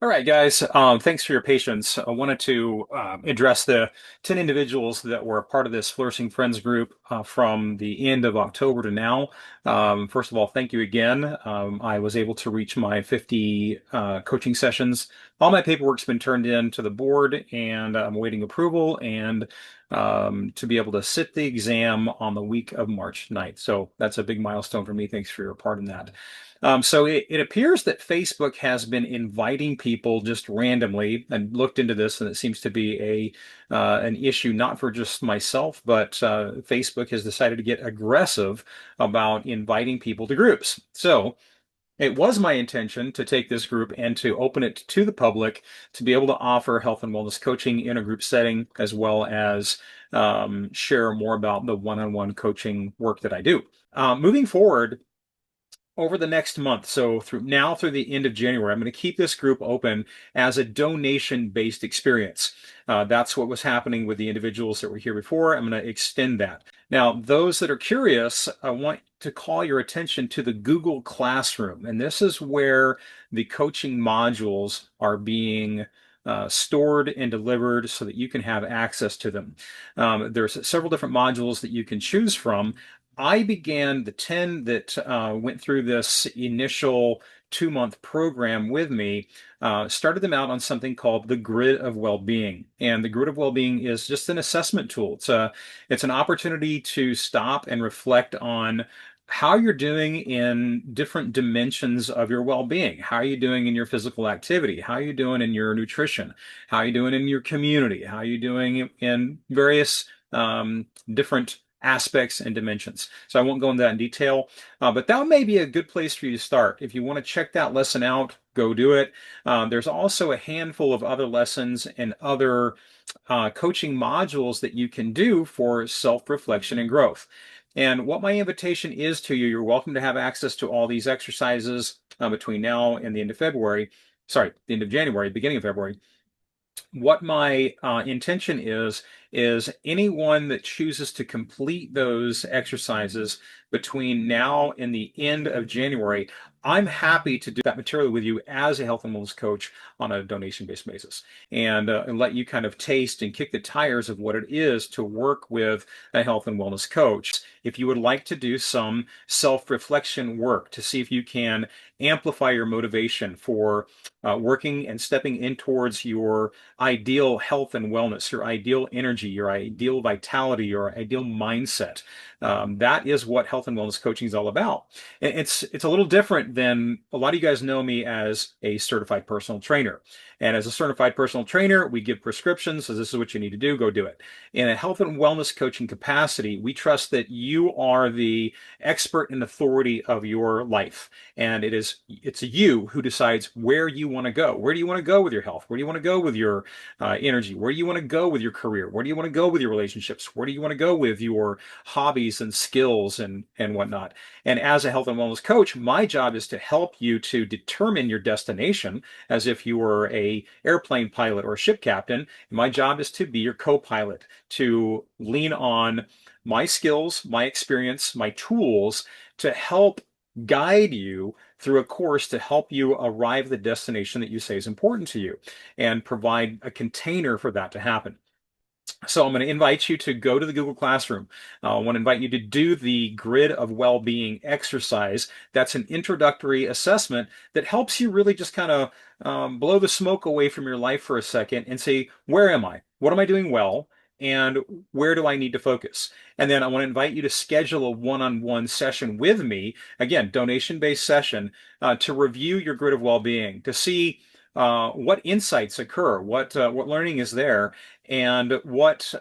All right, guys. Thanks for your patience. I wanted to address the 10 individuals that were a part of this Flourishing Friends group from the end of October to now. First of all, thank you again. I was able to reach my 50 coaching sessions. All my paperwork's been turned in to the board, and I'm awaiting approval and to be able to sit the exam on the week of March 9th. So that's a big milestone for me. Thanks for your part in that. So it appears that Facebook has been inviting people just randomly, and looked into this, and it seems to be an issue not for just myself, but Facebook has decided to get aggressive about inviting people to groups. So it was my intention to take this group and to open it to the public to be able to offer health and wellness coaching in a group setting, as well as share more about the one-on-one coaching work that I do. Moving forward, over the next month, so through the end of January, I'm going to keep this group open as a donation-based experience. That's what was happening with the individuals that were here before. I'm going to extend that. Now, those that are curious, I want to call your attention to the Google Classroom, and this is where the coaching modules are being stored and delivered so that you can have access to them. There's several different modules that you can choose from. I began the 10 that went through this initial 2-month program with me, started them out on something called the Grid of Wellbeing. And the Grid of Wellbeing is just an assessment tool. It's an opportunity to stop and reflect on how you're doing in different dimensions of your well-being. How are you doing in your physical activity? How are you doing in your nutrition? How are you doing in your community? How are you doing in various different aspects and dimensions? So I won't go into that in detail, but that may be a good place for you to start. If you want to check that lesson out, go do it. There's also a handful of other lessons and other coaching modules that you can do for self-reflection and growth. And what my invitation is to you, you're welcome to have access to all these exercises between now and the end of February. Sorry, the end of January, beginning of February. What my intention is anyone that chooses to complete those exercises between now and the end of January, I'm happy to do that material with you as a health and wellness coach on a donation-based basis, and let you kind of taste and kick the tires of what it is to work with a health and wellness coach. If you would like to do some self-reflection work to see if you can amplify your motivation for working and stepping in towards your ideal health and wellness, your ideal energy, your ideal vitality, your ideal mindset. That is what health and wellness coaching is all about. It's a little different than a lot of you guys know me as a certified personal trainer. And as a certified personal trainer, we give prescriptions. So this is what you need to do. Go do it. In a health and wellness coaching capacity, we trust that you are the expert and authority of your life. And it's you who decides where you want to go. Where do you want to go with your health? Where do you want to go with your energy? Where do you want to go with your career? Where do you want to go with your relationships? Where do you want to go with your hobbies and skills and whatnot? And as a health and wellness coach, my job is to help you to determine your destination as if you were a airplane pilot or a ship captain. And my job is to be your co-pilot, to lean on my skills, my experience, my tools to help guide you through a course to help you arrive at the destination that you say is important to you and provide a container for that to happen. So I'm going to invite you to go to the Google Classroom. I want to invite you to do the Grid of Wellbeing exercise. That's an introductory assessment that helps you really just kind of blow the smoke away from your life for a second and say, where am I? What am I doing well? And where do I need to focus? And then I want to invite you to schedule a one-on-one session with me, again, donation-based session, to review your Grid of Wellbeing, to see what insights occur, what learning is there, and what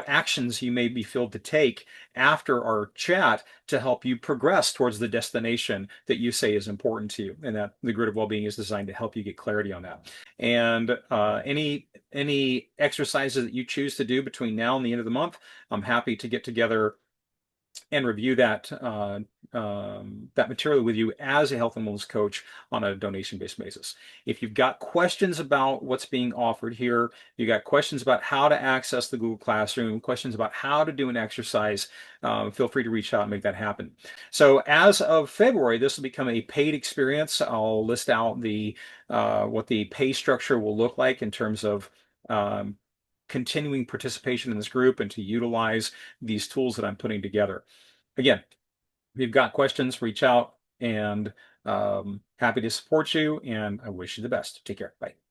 actions you may be filled to take after our chat to help you progress towards the destination that you say is important to you. And that the Grid of Wellbeing is designed to help you get clarity on that. And any exercises that you choose to do between now and the end of the month, I'm happy to get together and review that material with you as a health and wellness coach on a donation-based basis. If you've got questions about what's being offered here, you got questions about how to access the Google Classroom, questions about how to do an exercise, feel free to reach out and make that happen. So as of February, this will become a paid experience. I'll list out the what the pay structure will look like in terms of continuing participation in this group and to utilize these tools that I'm putting together. Again, if you've got questions, reach out, and happy to support you, and I wish you the best. Take care. Bye.